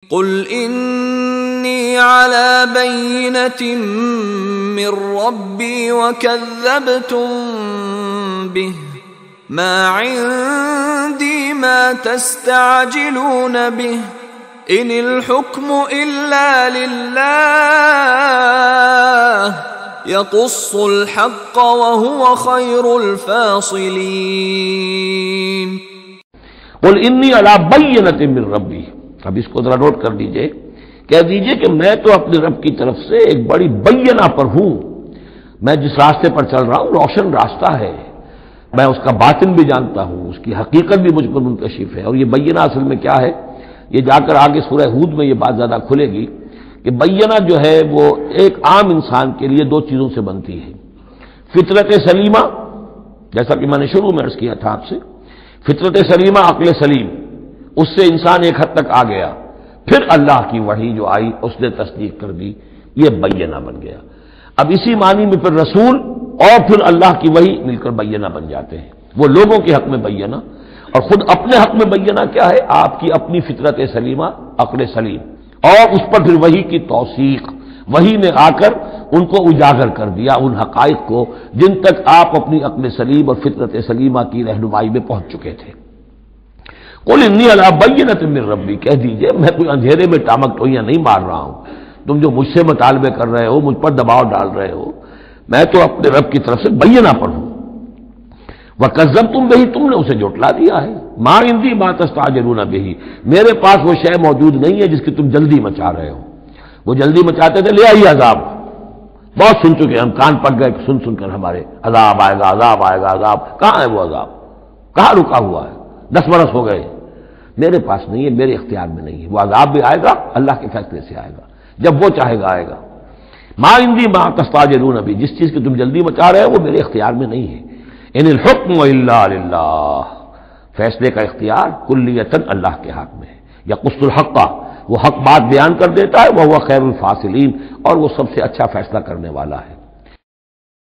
قل انی علی بینۃ من ربی وکذبتم بہ ما عندی ما تستعجلون بہ ان الحکم الا للہ یقص الحق وهو خیر الفاصلین۔ قل انی علی بینۃ من ربی، اب اس کو ذرا نوٹ کر لیجئے، کہہ دیجئے کہ میں تو اپنے رب کی طرف سے ایک بڑی بینہ پر ہوں، میں جس راستے پر چل رہا ہوں روشن راستہ ہے، میں اس کا باطن بھی جانتا ہوں، اس کی حقیقت بھی مجھ پر منکشف ہے۔ اور یہ بینہ اصل میں کیا ہے، یہ جا کر آگے سورہ ہود میں یہ بات زیادہ کھلے گی کہ بینہ جو ہے وہ ایک عام انسان کے لیے دو چیزوں سے بنتی ہے، فطرت سلیمہ، جیسا کہ میں نے شروع میں عرض کیا تھا آپ سے، فطرت سلیمہ، عقل سلیم، اس سے انسان ایک حد تک آ گیا، پھر اللہ کی وحی جو آئی اس نے تصدیق کر دی، یہ بینہ بن گیا۔ اب اسی معنی میں پھر رسول اور پھر اللہ کی وحی مل کر بینہ بن جاتے ہیں، وہ لوگوں کے حق میں بینہ، اور خود اپنے حق میں بینہ کیا ہے، آپ کی اپنی فطرت سلیمہ، عقل سلیم، اور اس پر پھر وحی کی توثیق، وحی نے آ کر ان کو اجاگر کر دیا، ان حقائق کو جن تک آپ اپنی عقل سلیم اور فطرت سلیمہ کی رہنمائی میں پہنچ چکے تھے۔ قل انی علی بینۃ من ربی، کہہ دیجئے میں کوئی اندھیرے میں ٹامک ٹوئیاں نہیں مار رہا ہوں، تم جو مجھ سے مطالبے کر رہے ہو، مجھ پر دباؤ ڈال رہے ہو، میں تو اپنے رب کی طرف سے بینہ پر ہوں۔ وکذبتم بہ، تم نے اسے جھٹلا دیا ہے، ما عندی ما تستعجلون بہ، میرے پاس وہ شے موجود نہیں ہے جس کی تم جلدی مچا رہے ہو۔ وہ جلدی مچاتے تھے، لے آئیے عذاب، بہت سن چکے ہم، کان پک گئے سن سن کر ہمارے، عذاب آئے گا عذاب آئے گا عذاب، کہاں ہے وہ عذاب، کہاں رکا ہوا ہے، 10 برس ہو گئے، میرے پاس نہیں ہے، میرے اختیار میں نہیں ہے۔ وہ عذاب بھی آئے گا، اللہ کے فیصلے سے آئے گا، جب وہ چاہے گا آئے گا۔ ما عندی ما تستعجلون بہ، جس چیز کی تم جلدی مچا رہے ہو وہ میرے اختیار میں نہیں ہے۔ ان الحکم الا للہ، فیصلے کا اختیار کلیتاً اللہ کے ہاتھ میں ہے۔ یقص الحق، وہ حق بات بیان کر دیتا ہے، وہ خیر الفاصلین، اور وہ سب سے اچھا فیصلہ کرنے والا ہے۔